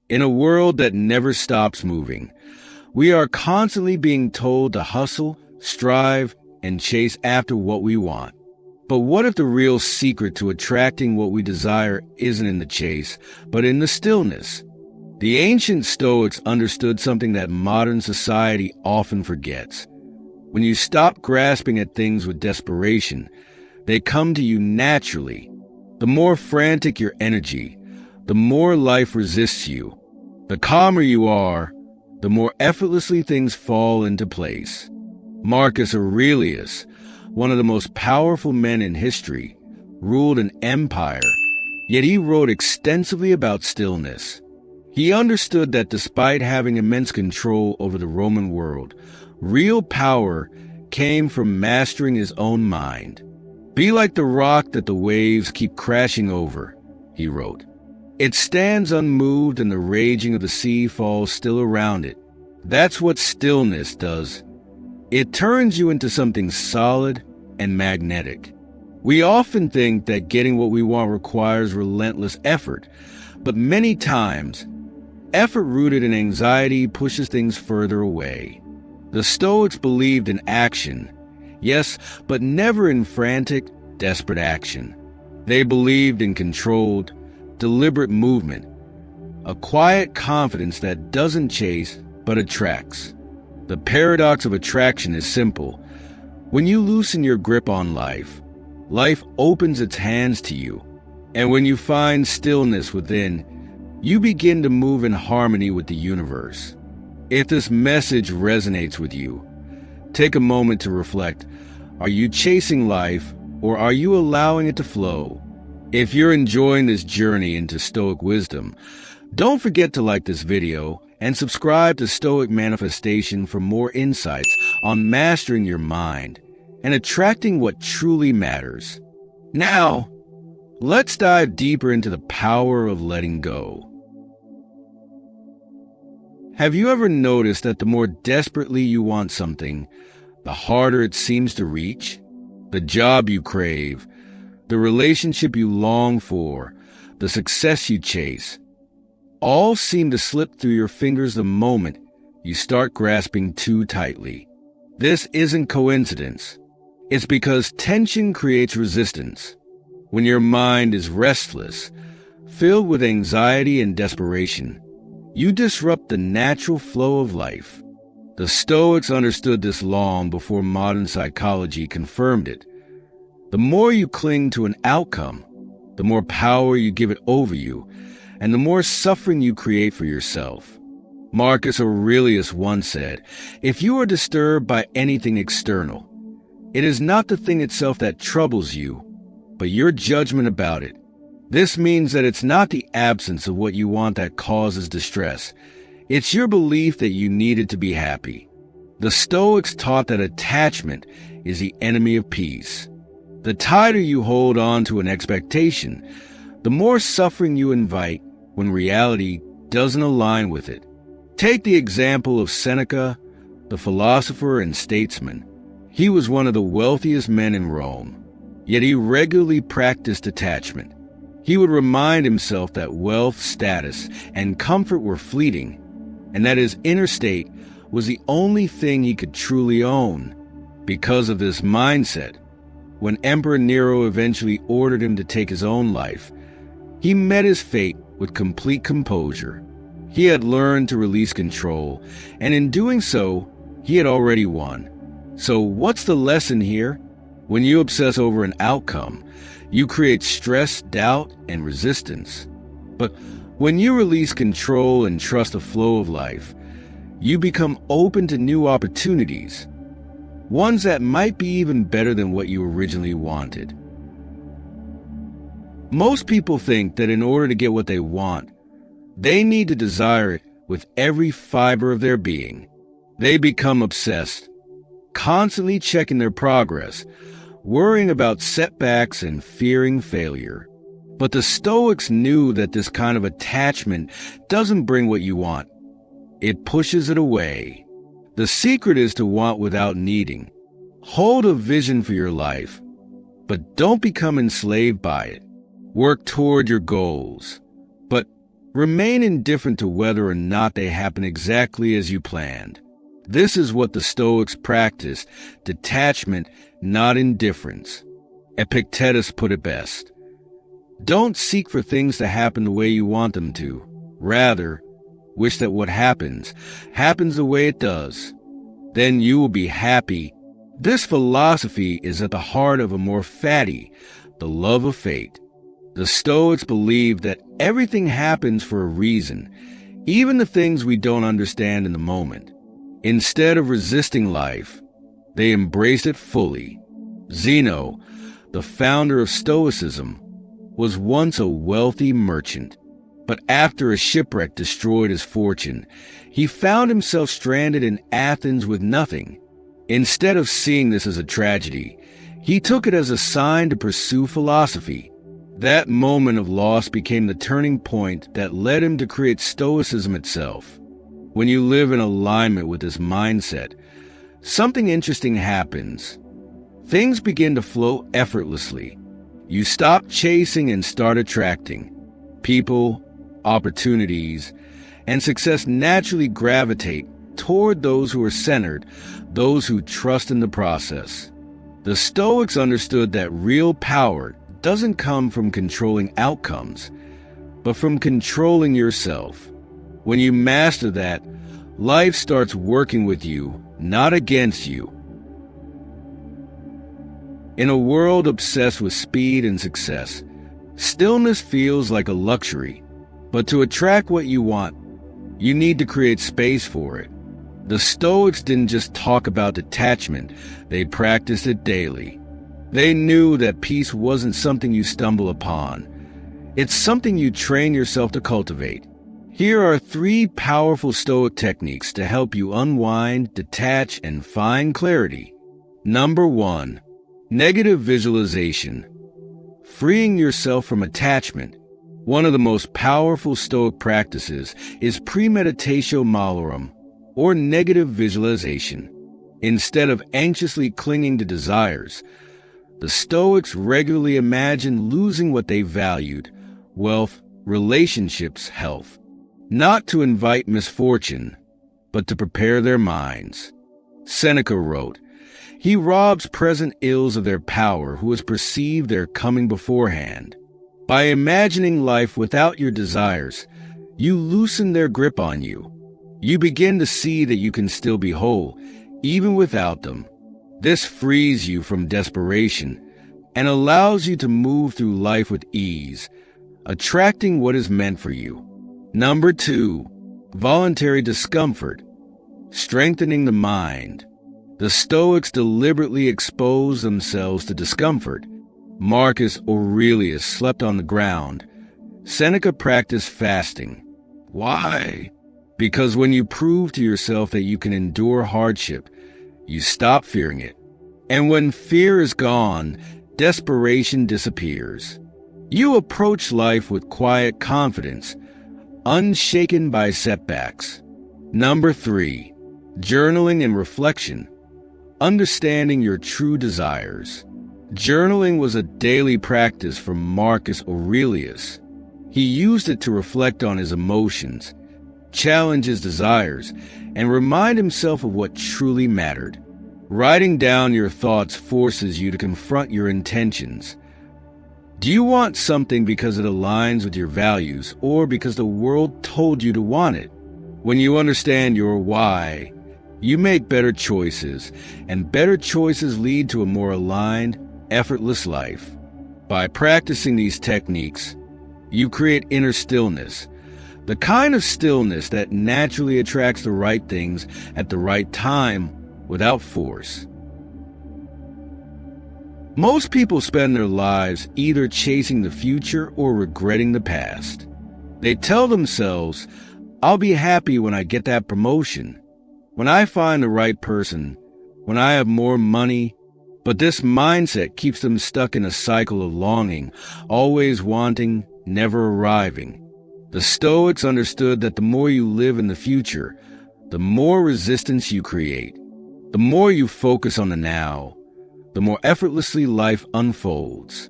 In a world that never stops moving, we are constantly being told to hustle, strive, and chase after what we want. But what if the real secret to attracting what we desire isn't in the chase, but in the stillness? The ancient Stoics understood something that modern society often forgets. When you stop grasping at things with desperation, they come to you naturally. The more frantic your energy, the more life resists you. The calmer you are, the more effortlessly things fall into place. Marcus Aurelius, one of the most powerful men in history, ruled an empire, yet he wrote extensively about stillness. He understood that despite having immense control over the Roman world, real power came from mastering his own mind. "Be like the rock that the waves keep crashing over," he wrote. "It stands unmoved and the raging of the sea falls still around it." That's what stillness does. It turns you into something solid and magnetic. We often think that getting what we want requires relentless effort, but many times, effort rooted in anxiety pushes things further away. The Stoics believed in action, yes, but never in frantic, desperate action. They believed in controlled, deliberate movement, a quiet confidence that doesn't chase but attracts. The paradox of attraction is simple. When you loosen your grip on life, life opens its hands to you. And when you find stillness within, you begin to move in harmony with the universe. If this message resonates with you, take a moment to reflect. Are you chasing life, or are you allowing it to flow? If you're enjoying this journey into Stoic wisdom, don't forget to like this video and subscribe to Stoic Manifestation for more insights on mastering your mind and attracting what truly matters. Now, let's dive deeper into the power of letting go. Have you ever noticed that the more desperately you want something, the harder it seems to reach? The job you crave, the relationship you long for, the success you chase, all seem to slip through your fingers the moment you start grasping too tightly. This isn't coincidence. It's because tension creates resistance. When your mind is restless, filled with anxiety and desperation, you disrupt the natural flow of life. The Stoics understood this long before modern psychology confirmed it. The more you cling to an outcome, the more power you give it over you, and the more suffering you create for yourself. Marcus Aurelius once said, "If you are disturbed by anything external, it is not the thing itself that troubles you, but your judgment about it." This means that it's not the absence of what you want that causes distress. It's your belief that you need it to be happy. The Stoics taught that attachment is the enemy of peace. The tighter you hold on to an expectation, the more suffering you invite when reality doesn't align with it. Take the example of Seneca, the philosopher and statesman. He was one of the wealthiest men in Rome, yet he regularly practiced detachment. He would remind himself that wealth, status, and comfort were fleeting, and that his inner state was the only thing he could truly own. Because of this mindset, when Emperor Nero eventually ordered him to take his own life, he met his fate with complete composure. He had learned to release control, and in doing so, he had already won. So what's the lesson here? When you obsess over an outcome, you create stress, doubt, and resistance. But when you release control and trust the flow of life, you become open to new opportunities, ones that might be even better than what you originally wanted. Most people think that in order to get what they want, they need to desire it with every fiber of their being. They become obsessed, constantly checking their progress, worrying about setbacks and fearing failure. But the Stoics knew that this kind of attachment doesn't bring what you want. It pushes it away. The secret is to want without needing. Hold a vision for your life, but don't become enslaved by it. Work toward your goals, but Remain indifferent to whether or not they happen exactly as you planned. This is what the Stoics practiced: detachment, not indifference. Epictetus put it best. Don't seek for things to happen the way you want them to. Rather, wish that what happens the way it does. Then you will be happy. This philosophy is at the heart of amor fati, the love of fate. The Stoics believe that everything happens for a reason, even the things we don't understand in the moment. Instead of resisting life, they embrace it fully. Zeno, the founder of Stoicism, was once a wealthy merchant, but after a shipwreck destroyed his fortune, he found himself stranded in Athens with nothing. Instead of seeing this as a tragedy, he took it as a sign to pursue philosophy. That moment of loss became the turning point that led him to create Stoicism itself. When you live in alignment with this mindset, something interesting happens. Things begin to flow effortlessly. You stop chasing and start attracting. People, opportunities, and success naturally gravitate toward those who are centered, those who trust in the process. The Stoics understood that real power doesn't come from controlling outcomes, but from controlling yourself. When you master that, life starts working with you, not against you. In a world obsessed with speed and success, stillness feels like a luxury. But to attract what you want, you need to create space for it. The Stoics didn't just talk about detachment, they practiced it daily. They knew that peace wasn't something you stumble upon. It's something you train yourself to cultivate. Here are 3 powerful Stoic techniques to help you unwind, detach, and find clarity. Number 1. Negative visualization. Freeing yourself from attachment. One of the most powerful Stoic practices is premeditatio malorum, or negative visualization. Instead of anxiously clinging to desires, the Stoics regularly imagine losing what they valued: wealth, relationships, health. Not to invite misfortune, but to prepare their minds. Seneca wrote, "He robs present ills of their power who has perceived their coming beforehand." By imagining life without your desires, you loosen their grip on you. You begin to see that you can still be whole, even without them. This frees you from desperation and allows you to move through life with ease, attracting what is meant for you. Number 2, voluntary discomfort, strengthening the mind. The Stoics deliberately expose themselves to discomfort. Marcus Aurelius slept on the ground. Seneca practiced fasting. Why? Because when you prove to yourself that you can endure hardship, you stop fearing it. And when fear is gone, desperation disappears. You approach life with quiet confidence, unshaken by setbacks. Number 3, journaling and reflection, understanding your true desires. Journaling was a daily practice for Marcus Aurelius. He used it to reflect on his emotions, challenge his desires, and remind himself of what truly mattered. Writing down your thoughts forces you to confront your intentions. Do you want something because it aligns with your values, or because the world told you to want it? When you understand your why, you make better choices, and better choices lead to a more aligned, effortless life. By practicing these techniques, you create inner stillness, the kind of stillness that naturally attracts the right things at the right time without force. Most people spend their lives either chasing the future or regretting the past. They tell themselves, "I'll be happy when I get that promotion, when I find the right person, when I have more money." But this mindset keeps them stuck in a cycle of longing, always wanting, never arriving. The Stoics understood that the more you live in the future, the more resistance you create. The more you focus on the now, the more effortlessly life unfolds.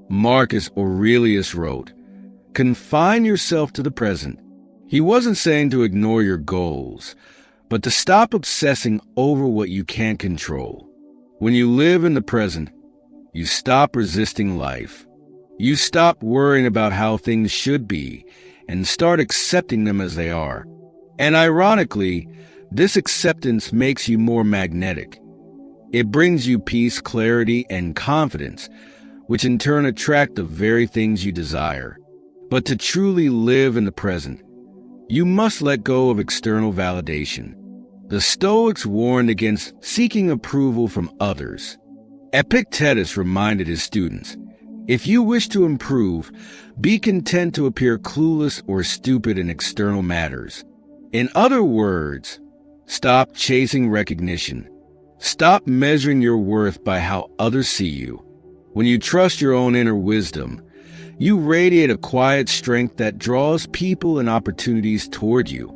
Marcus Aurelius wrote, Confine yourself to the present. He wasn't saying to ignore your goals, but to stop obsessing over what you can't control. When you live in the present, you stop resisting life. You stop worrying about how things should be and start accepting them as they are. And ironically, this acceptance makes you more magnetic. It brings you peace, clarity, and confidence, which in turn attract the very things you desire. But to truly live in the present, you must let go of external validation. The Stoics warned against seeking approval from others. Epictetus reminded his students, if you wish to improve, be content to appear clueless or stupid in external matters. In other words, stop chasing recognition. Stop measuring your worth by how others see you. When you trust your own inner wisdom, you radiate a quiet strength that draws people and opportunities toward you.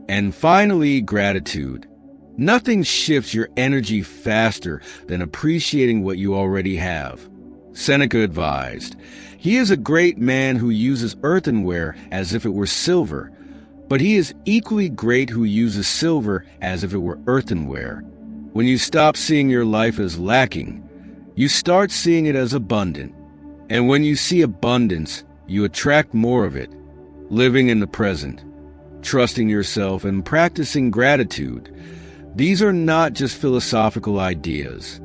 And finally, gratitude. Nothing shifts your energy faster than appreciating what you already have. Seneca advised, he is a great man who uses earthenware as if it were silver, but he is equally great who uses silver as if it were earthenware. When you stop seeing your life as lacking, you start seeing it as abundant. And when you see abundance, you attract more of it. Living in the present, trusting yourself, and practicing gratitude, these are not just philosophical ideas.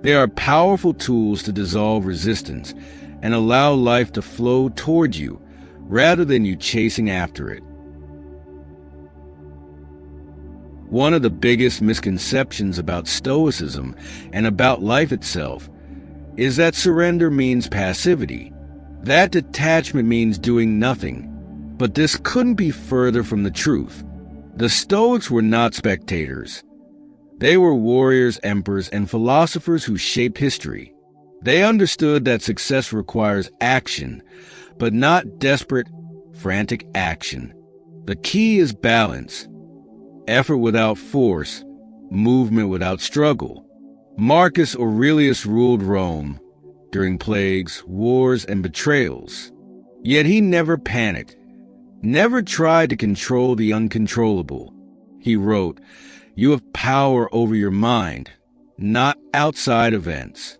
They are powerful tools to dissolve resistance and allow life to flow toward you rather than you chasing after it. One of the biggest misconceptions about Stoicism and about life itself is that surrender means passivity, that detachment means doing nothing. But this couldn't be further from the truth. The Stoics were not spectators. They were warriors, emperors, and philosophers who shaped history. They understood that success requires action, but not desperate, frantic action. The key is balance. Effort without force, movement without struggle. Marcus Aurelius ruled Rome during plagues, wars, and betrayals. Yet he never panicked, never tried to control the uncontrollable. He wrote, "You have power over your mind, not outside events.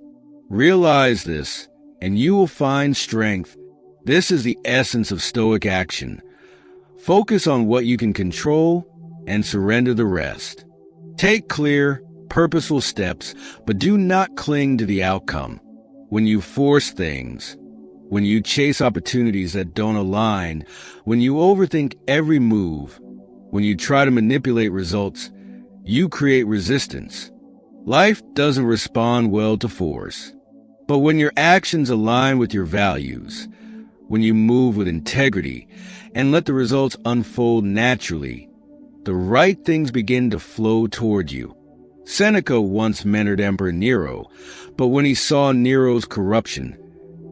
Realize this, and you will find strength." This is the essence of Stoic action. Focus on what you can control and surrender the rest. Take clear, purposeful steps, but do not cling to the outcome. When you force things, when you chase opportunities that don't align, when you overthink every move, when you try to manipulate results, you create resistance. Life doesn't respond well to force. But when your actions align with your values, when you move with integrity and let the results unfold naturally, the right things begin to flow toward you. Seneca once mentored Emperor Nero, but when he saw Nero's corruption,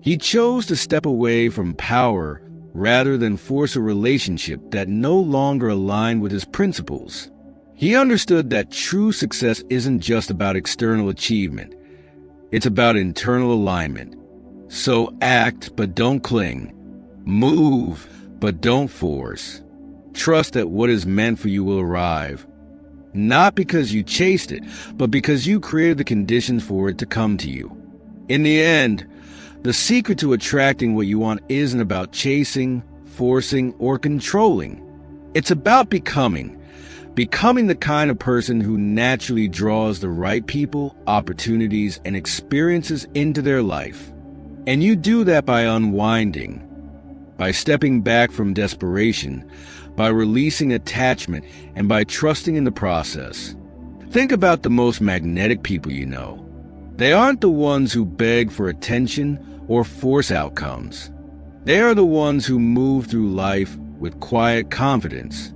he chose to step away from power rather than force a relationship that no longer aligned with his principles. He understood that true success isn't just about external achievement. It's about internal alignment. So act, but don't cling. Move, but don't force. Trust that what is meant for you will arrive. Not because you chased it, but because you created the conditions for it to come to you. In the end, the secret to attracting what you want isn't about chasing, forcing, or controlling. It's about becoming the kind of person who naturally draws the right people, opportunities, and experiences into their life. And you do that by unwinding, by stepping back from desperation, by releasing attachment, and by trusting in the process. Think about the most magnetic people you know. They aren't the ones who beg for attention or force outcomes. They are the ones who move through life with quiet confidence.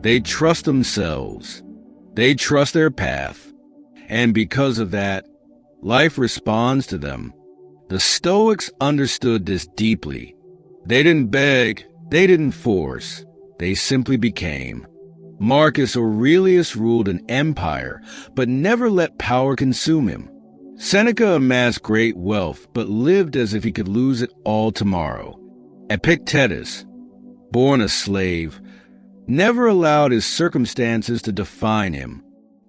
They trust themselves. They trust their path. And because of that, life responds to them. The Stoics understood this deeply. They didn't beg, they didn't force. They simply became. Marcus Aurelius ruled an empire, but never let power consume him. Seneca amassed great wealth, but lived as if he could lose it all tomorrow. Epictetus, born a slave, never allowed his circumstances to define him.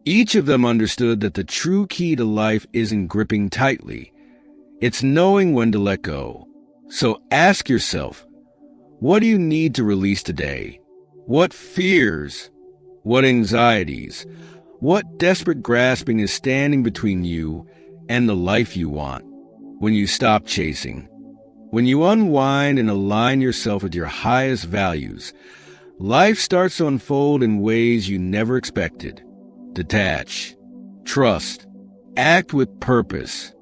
Each of them understood that the true key to life isn't gripping tightly. It's knowing when to let go. So ask yourself, what do you need to release today? What fears? What anxieties? What desperate grasping is standing between you and the life you want? When you stop chasing, when you unwind and align yourself with your highest values, life starts to unfold in ways you never expected. Detach, trust, act with purpose,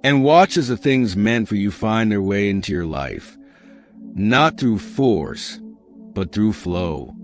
and watch as the things meant for you find their way into your life, not through force, but through flow.